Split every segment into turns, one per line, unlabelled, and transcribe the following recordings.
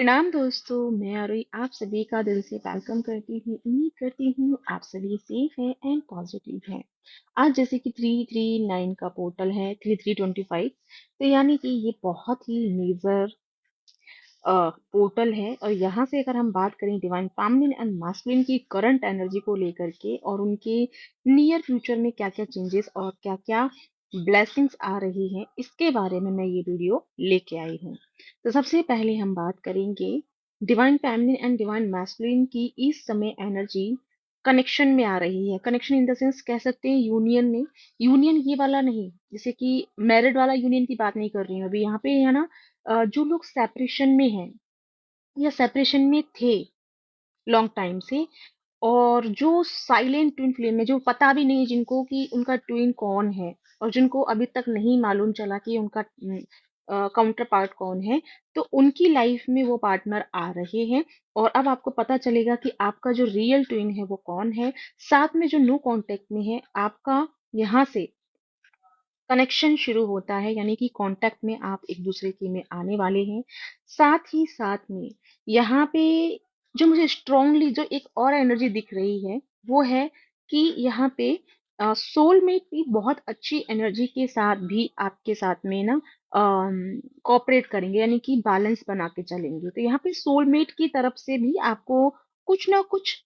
प्रणाम दोस्तों, मैं आरोही आप सभी का दिल से वेलकम करती हूँ। उम्मीद करती हूँ आप सभी सेफ हैं एंड पॉजिटिव हैं। आज जैसे कि 339 का पोर्टल है, 3325, तो यानी कि ये बहुत ही मेजर पोर्टल है। और यहाँ से अगर हम बात करें डिवाइन फेमिनिन एंड मास्कुलिन की करंट एनर्जी को लेकर के और उनके नियर फ्यूचर में क्या क्या चेंजेस और क्या क्या ब्लेसिंग्स आ रही हैं, इसके बारे में मैं ये वीडियो लेके आई हूँ। तो सबसे पहले हम बात करेंगे divine feminine and divine masculine की इस समय एनर्जी कनेक्शन में आ रही है। कनेक्शन इन द सेंस कह सकते हैं यूनियन में। यूनियन ये वाला नहीं, जैसे कि मैरिड वाला यूनियन की बात नहीं कर रही हूँ अभी यहाँ पे, है ना। जो लोग सेपरेशन में हैं या सेपरेशन में थे लॉन्ग टाइम से, और जो साइलेंट ट्विन फ्लेम में, जो पता भी नहीं जिनको कि उनका ट्विन कौन है, और जिनको अभी तक नहीं मालूम चला कि उनका काउंटर पार्ट कौन है, तो उनकी लाइफ में वो पार्टनर आ रहे हैं। और अब आपको पता चलेगा कि आपका जो रियल ट्विन है वो कौन है। साथ में जो नो कांटेक्ट में है आपका, यहाँ से कनेक्शन शुरू होता है, यानी कि कांटेक्ट में आप एक दूसरे के में आने वाले हैं। साथ ही साथ में यहाँ पे जो मुझे स्ट्रांगली जो एक और एनर्जी दिख रही है, वो है कि यहाँ पे सोलमेट भी बहुत अच्छी एनर्जी के साथ भी आपके साथ में ना कोऑपरेट करेंगे, यानी कि बैलेंस बना के चलेंगे। तो यहाँ पे सोलमेट की तरफ से भी आपको कुछ ना कुछ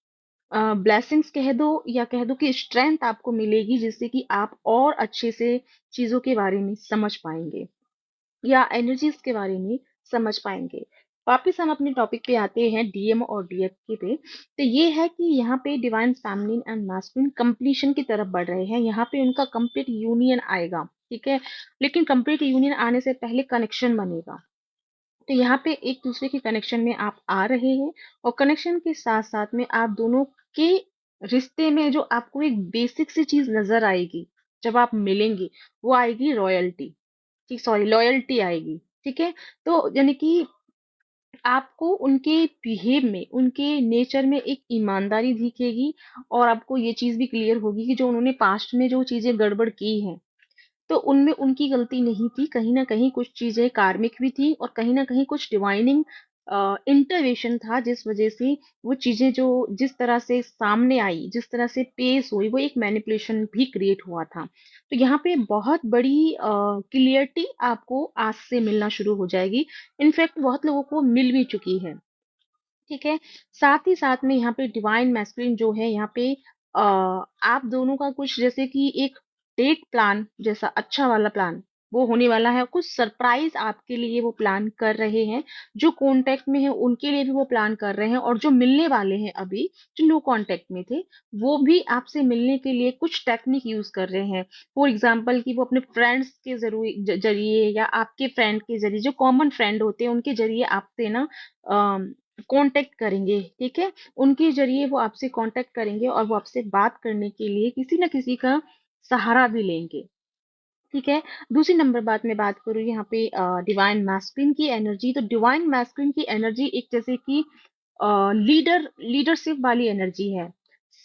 ब्लेसिंग्स कह दो, या कह दो कि स्ट्रेंथ आपको मिलेगी, जिससे कि आप और अच्छे से चीजों के बारे में समझ पाएंगे या एनर्जीज के बारे में समझ पाएंगे। वापिस हम अपने टॉपिक पे आते हैं, डीएम और डीएफके पे। तो ये है कि यहाँ पे divine feminine and masculine completion की तरफ बढ़ रहे हैं। यहाँ पे उनका कंप्लीट यूनियन आएगा, ठीक है। लेकिन कंप्लीट यूनियन आने से पहले कनेक्शन बनेगा। तो यहाँ पे एक दूसरे के कनेक्शन में आप आ रहे हैं, और कनेक्शन के साथ साथ में आप दोनों के रिश्ते में जो आपको एक बेसिक सी चीज नजर आएगी जब आप मिलेंगे, वो आएगी रॉयल्टी। ठीक, सॉरी, लॉयल्टी आएगी। ठीक है। तो यानी कि आपको उनके बिहेव में, उनके नेचर में एक ईमानदारी दिखेगी, और आपको ये चीज भी क्लियर होगी कि जो उन्होंने पास्ट में जो चीजें गड़बड़ की हैं, तो उनमें उनकी गलती नहीं थी। कहीं ना कहीं कुछ चीजें कार्मिक भी थी, और कहीं ना कहीं कुछ डिवाइनिंग इंटरवेंशन था, जिस वजह से वो चीजें जो जिस तरह से सामने आई, जिस तरह से पेश हुई, वो एक मैनिपुलेशन भी क्रिएट हुआ था। तो यहाँ पे बहुत बड़ी क्लियरिटी आपको आज से मिलना शुरू हो जाएगी। इनफैक्ट बहुत लोगों को मिल भी चुकी है। ठीक है। साथ ही साथ में यहाँ पे डिवाइन मैस्कुलिन जो है, यहाँ पे आप दोनों का कुछ जैसे कि एक डेट प्लान जैसा अच्छा वाला प्लान वो होने वाला है। कुछ सरप्राइज आपके लिए वो प्लान कर रहे हैं। जो कांटेक्ट में है उनके लिए भी वो प्लान कर रहे हैं, और जो मिलने वाले हैं अभी, जो नो कांटेक्ट में थे, वो भी आपसे मिलने के लिए कुछ टेक्निक यूज कर रहे हैं। फॉर एग्जाम्पल कि वो अपने फ्रेंड्स के जरिए या आपके फ्रेंड के जरिए, जो कॉमन फ्रेंड होते हैं उनके जरिए आपसे ना कांटेक्ट करेंगे। ठीक है। उनके जरिए वो आपसे कांटेक्ट करेंगे, और वो आपसे बात करने के लिए किसी ना किसी का सहारा भी लेंगे। ठीक है। दूसरी नंबर बात मैं बात करूँ यहाँ पे डिवाइन मैस्कुलिन की एनर्जी। तो डिवाइन मैस्कुलिन की एनर्जी एक जैसे कि लीडरशिप वाली एनर्जी है।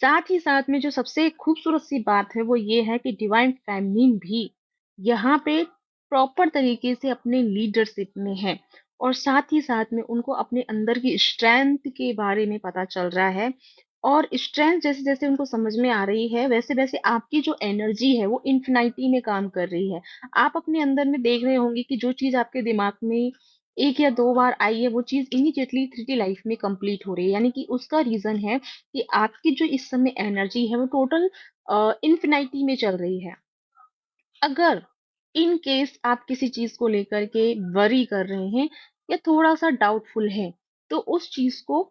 साथ ही साथ में जो सबसे खूबसूरत सी बात है वो ये है कि डिवाइन फेमिनिन भी यहाँ पे प्रॉपर तरीके से अपने लीडरशिप में है, और साथ ही साथ में उनको अपने अंदर की स्ट्रेंथ के बारे में पता चल रहा है। और स्ट्रेंथ जैसे जैसे उनको समझ में आ रही है, वैसे वैसे आपकी जो एनर्जी है वो इन्फिनिटी में काम कर रही है। आप अपने अंदर में देख रहे होंगे कि जो चीज आपके दिमाग में एक या दो बार आई है, वो चीज इमीडिएटली 3D लाइफ में कंप्लीट हो रही है। यानी कि उसका रीजन है कि आपकी जो इस समय एनर्जी है वो टोटल इन्फिनिटी में चल रही है। अगर इन केस आप किसी चीज को लेकर के वरी कर रहे हैं या थोड़ा सा डाउटफुल है, तो उस चीज को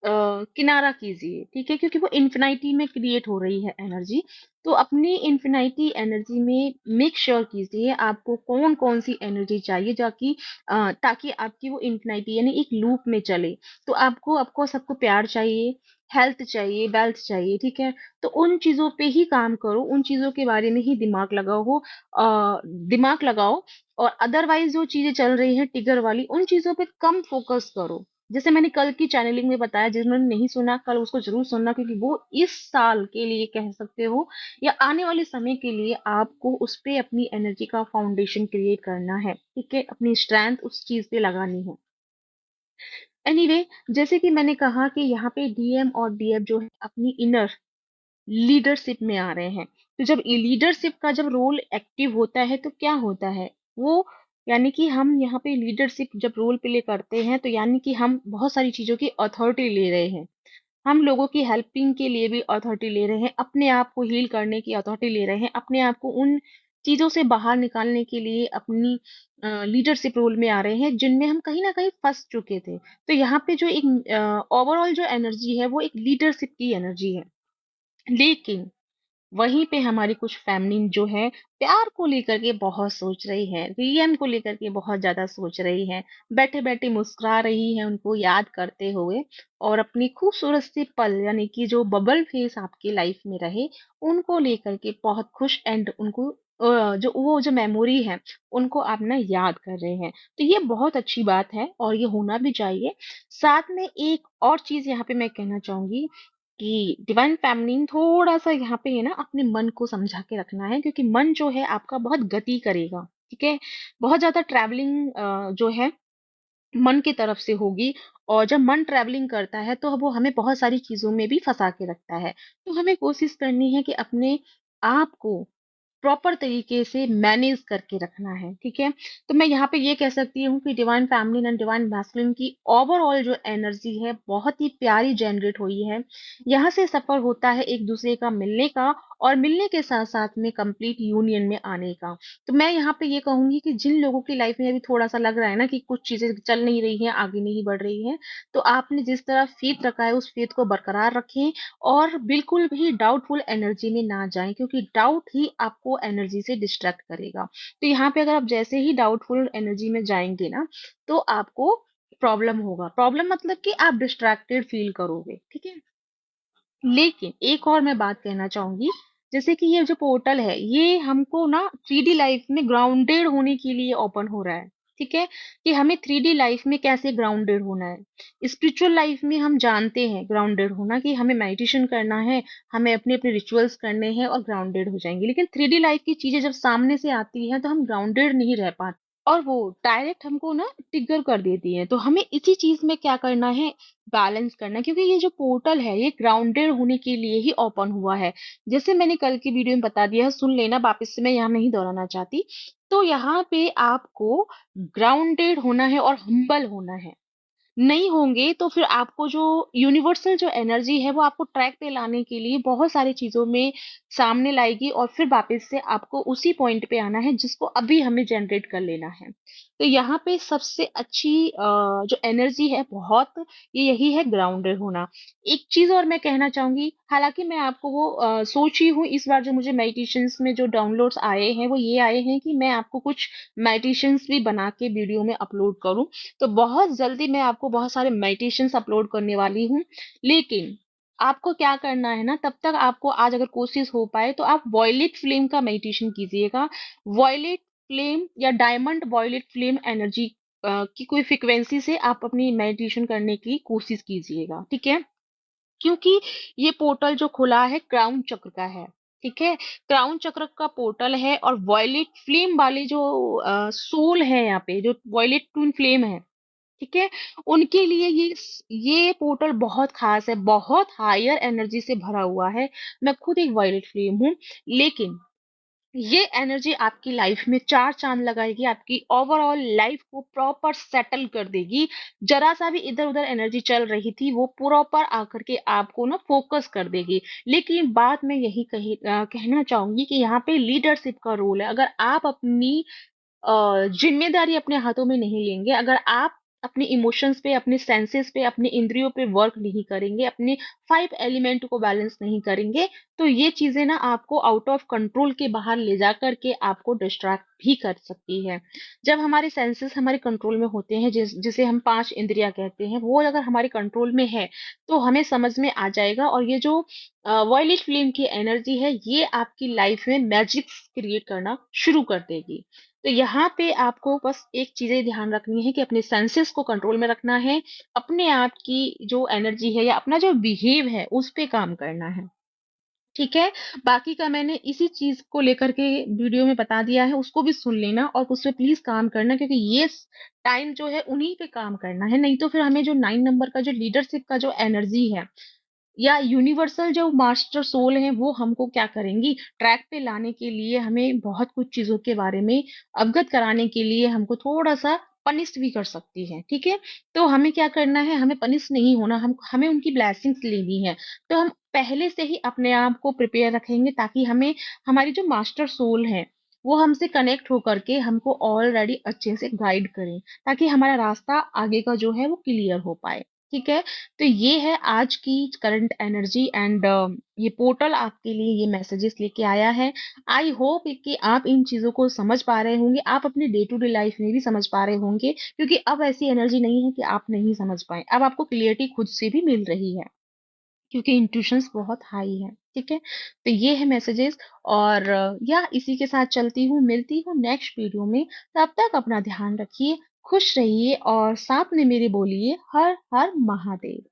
किनारा कीजिए। ठीक है। क्योंकि वो इन्फिनिटी में क्रिएट हो रही है एनर्जी। तो अपनी इन्फिनिटी एनर्जी में मेक श्योर कीजिए आपको कौन कौन सी एनर्जी चाहिए, ताकि आपकी वो इन्फिनिटी यानी एक लूप में चले। तो आपको आपको सबको प्यार चाहिए, हेल्थ चाहिए, वेल्थ चाहिए। ठीक है। तो उन चीजों पे ही काम करो, उन चीजों के बारे में ही दिमाग लगाओ। और अदरवाइज जो चीजें चल रही हैं टिगर वाली, उन चीजों पे कम फोकस करो। जैसे मैंने कल की चैनलिंग में बताया, जिन्होंने नहीं सुना कल उसको जरूर सुनना, क्योंकि वो इस साल के लिए कह सकते हो या आने वाले समय के लिए आपको उस पे अपनी एनर्जी का फाउंडेशन क्रिएट करना है। ठीक है। अपनी स्ट्रेंथ उस चीज पे लगानी है। एनीवे, जैसे कि मैंने कहा कि यहाँ पे डीएम और डीएफ जो है अपनी इनर लीडरशिप में आ रहे हैं। तो जब लीडरशिप का जब रोल एक्टिव होता है तो क्या होता है, वो यानी कि हम यहाँ पे लीडरशिप जब रोल प्ले करते हैं तो यानी कि हम बहुत सारी चीजों की अथॉरिटी ले रहे हैं। हम लोगों की हेल्पिंग के लिए भी अथॉरिटी ले रहे हैं, अपने आप को हील करने की अथॉरिटी ले रहे हैं, अपने आप को उन चीजों से बाहर निकालने के लिए अपनी लीडरशिप रोल में आ रहे हैं जिनमें हम कहीं ना कहीं फंस चुके थे। तो यहाँ पे जो एक ओवरऑल जो एनर्जी है वो एक लीडरशिप की एनर्जी है। लेकिन वहीं पे हमारी कुछ फेमिनिन जो है प्यार को लेकर के बहुत सोच रही है, रियन को लेकर के बहुत ज्यादा सोच रही है, बैठे बैठे मुस्कुरा रही है उनको याद करते हुए, और अपनी खूबसूरत सी पल यानी कि जो बबल फेस आपकी लाइफ में रहे उनको लेकर के बहुत खुश एंड उनको जो वो जो मेमोरी है उनको आप ना याद कर रहे हैं। तो ये बहुत अच्छी बात है और ये होना भी चाहिए। साथ में एक और चीज यहाँ पे मैं कहना चाहूंगी कि डिवाइन फेमिनिन थोड़ा-सा यहाँ पे है ना अपने मन को समझा के रखना है, क्योंकि मन जो है आपका बहुत गति करेगा, ठीक है? बहुत ज़्यादा ट्रैवलिंग जो है मन की तरफ से होगी, और जब मन ट्रैवलिंग करता है तो वो हमें बहुत सारी चीज़ों में भी फँसा के रखता है। तो हमें कोशिश करनी है कि अपने आप को प्रॉपर तरीके से मैनेज करके रखना है, ठीक है? तो मैं यहाँ पे ये कह सकती हूँ कि divine feminine and divine masculine की ओवरऑल जो एनर्जी है बहुत ही प्यारी जनरेट हुई है। यहाँ से सफर होता है एक दूसरे का मिलने का, और मिलने के साथ साथ में कंप्लीट यूनियन में आने का। तो मैं यहाँ पे ये कहूंगी कि जिन लोगों की लाइफ में अभी थोड़ा सा लग रहा है ना कि कुछ चीजें चल नहीं रही हैं, आगे नहीं बढ़ रही हैं, तो आपने जिस तरह फेथ रखा है उस फेथ को बरकरार रखें, और बिल्कुल भी डाउटफुल एनर्जी में ना जाएं, क्योंकि डाउट ही आपको एनर्जी से डिस्ट्रैक्ट करेगा। तो यहाँ पे अगर आप जैसे ही डाउटफुल एनर्जी में जाएंगे ना, तो आपको प्रॉब्लम होगा। प्रॉब्लम मतलब कि आप डिस्ट्रैक्टेड फील करोगे, ठीक है? लेकिन एक और मैं बात कहना चाहूंगी, जैसे कि ये जो पोर्टल है ये हमको ना 3D लाइफ में ग्राउंडेड होने के लिए ओपन हो रहा है, ठीक है? कि हमें 3D लाइफ में कैसे ग्राउंडेड होना है। स्पिरिचुअल लाइफ में हम जानते हैं ग्राउंडेड होना कि हमें मेडिटेशन करना है, हमें अपने अपने रिचुअल्स करने हैं और ग्राउंडेड हो जाएंगे। लेकिन 3D लाइफ की चीजें जब सामने से आती हैं तो हम ग्राउंडेड नहीं रह पाते, और वो डायरेक्ट हमको ना ट्रिगर कर देती है। तो हमें इसी चीज में क्या करना है, बैलेंस करना है, क्योंकि ये जो पोर्टल है ये ग्राउंडेड होने के लिए ही ओपन हुआ है। जैसे मैंने कल की वीडियो में बता दिया है, सुन लेना वापस से, मैं यहाँ नहीं दोहराना चाहती। तो यहाँ पे आपको ग्राउंडेड होना है और हम्बल होना है। नहीं होंगे तो फिर आपको जो यूनिवर्सल जो एनर्जी है वो आपको ट्रैक पे लाने के लिए बहुत सारी चीजों में सामने लाएगी, और फिर वापस से आपको उसी पॉइंट पे आना है जिसको अभी हमें जनरेट कर लेना है। तो यहाँ पे सबसे अच्छी जो एनर्जी है बहुत, ये यही है ग्राउंडेड होना। एक चीज और मैं कहना चाहूंगी, हालांकि मैं आपको वो सोची हूँ इस बार जो मुझे मेडिटेशंस में जो डाउनलोड्स आए हैं वो ये आए हैं कि मैं आपको कुछ मेडिटेशंस भी बना के वीडियो में अपलोड करूँ। तो बहुत जल्दी मैं आपको बहुत सारे मेडिटेशंस अपलोड करने वाली हूँ। लेकिन आपको क्या करना है ना, तब तक आपको आज अगर कोशिश हो पाए तो आप वॉयलेट फ्लेम का मेडिटेशन कीजिएगा। वॉयलेट फ्लेम या डायमंड वॉयलेट फ्लेम एनर्जी की कोई फ्रिक्वेंसी से आप अपनी मेडिटेशन करने की कोशिश कीजिएगा, ठीक है? क्योंकि ये पोर्टल जो खुला है क्राउन चक्र का है, ठीक है? क्राउन चक्र का पोर्टल है, और वॉयलेट फ्लेम वाले जो सोल है यहाँ पे, जो वॉयलेट ट्विन फ्लेम है, ठीक है? उनके लिए ये पोर्टल बहुत खास है, बहुत हायर एनर्जी से भरा हुआ है। मैं खुद एक वॉयलेट फ्लेम हूँ, लेकिन ये एनर्जी आपकी लाइफ में चार चांद लगाएगी, आपकी ओवरऑल लाइफ को प्रॉपर सेटल कर देगी। जरा सा भी इधर उधर एनर्जी चल रही थी वो प्रॉपर आकर के आपको ना फोकस कर देगी। लेकिन बात मैं यही कहना चाहूंगी कि यहाँ पे लीडरशिप का रोल है। अगर आप अपनी जिम्मेदारी अपने हाथों में नहीं लेंगे, अगर आप अपने इमोशंस पे, अपने सेंसेस पे, अपने इंद्रियों पे वर्क नहीं करेंगे, अपने 5 एलिमेंट को बैलेंस नहीं करेंगे, तो ये चीजें ना आपको आउट ऑफ कंट्रोल के बाहर ले जा करके आपको डिस्ट्रैक्ट भी कर सकती है। जब हमारे सेंसेस हमारे कंट्रोल में होते हैं, जिसे हम 5 इंद्रियां कहते हैं, वो अगर हमारे कंट्रोल में है तो हमें समझ में आ जाएगा। और ये जो वॉयलेट फ्लेम की एनर्जी है ये आपकी लाइफ में मैजिक क्रिएट करना शुरू कर देगी। तो यहाँ पे आपको बस एक चीजें ध्यान रखनी है कि अपने सेंसेस को कंट्रोल में रखना है, अपने आप की जो एनर्जी है या अपना जो बिहेव है उस पे काम करना है। ठीक है? बाकी का मैंने इसी चीज़ को लेकर के वीडियो में बता दिया है, उसको भी सुन लेना और उस पे प्लीज़ काम करना, क्योंकि ये टाइम जो है उन्हीं पे काम करना है, नहीं तो फिर हमें जो 9 नंबर का जो लीडरशिप का जो एनर्जी है या यूनिवर्सल जो मास्टर सोल है वो हमको क्या करेंगी, ट्रैक पे लाने के लिए हमें बहुत कुछ चीजों के बारे में अवगत कराने के लिए हमको थोड़ा सा पनिश भी कर सकती है। ठीक है, तो हमें क्या करना है, हमें पनिश नहीं होना, हम हमें उनकी ब्लेसिंग्स लेनी है। तो हम पहले से ही अपने आप को प्रिपेयर रखेंगे ताकि हमें हमारी जो मास्टर सोल है वो हमसे कनेक्ट होकर के हमको ऑलरेडी अच्छे से गाइड करें, ताकि हमारा रास्ता आगे का जो है वो क्लियर हो पाए। ठीक है, तो ये है आज की करंट एनर्जी एंड ये पोर्टल आपके लिए ये मैसेजेस लेके आया है। आई होप कि आप इन चीजों को समझ पा रहे होंगे, आप अपने डे टू डे लाइफ में भी समझ पा रहे होंगे, क्योंकि अब ऐसी एनर्जी नहीं है कि आप नहीं समझ पाए, अब आपको क्लियरिटी खुद से भी मिल रही है, क्योंकि इंट्यूशंस बहुत हाई है। ठीक है, तो ये है मैसेजेस। और या इसी के साथ चलती हूँ, मिलती हूँ नेक्स्ट वीडियो में। तब तक अपना ध्यान रखिए, खुश रहिए और साथ में मेरे बोलिए हर हर महादेव।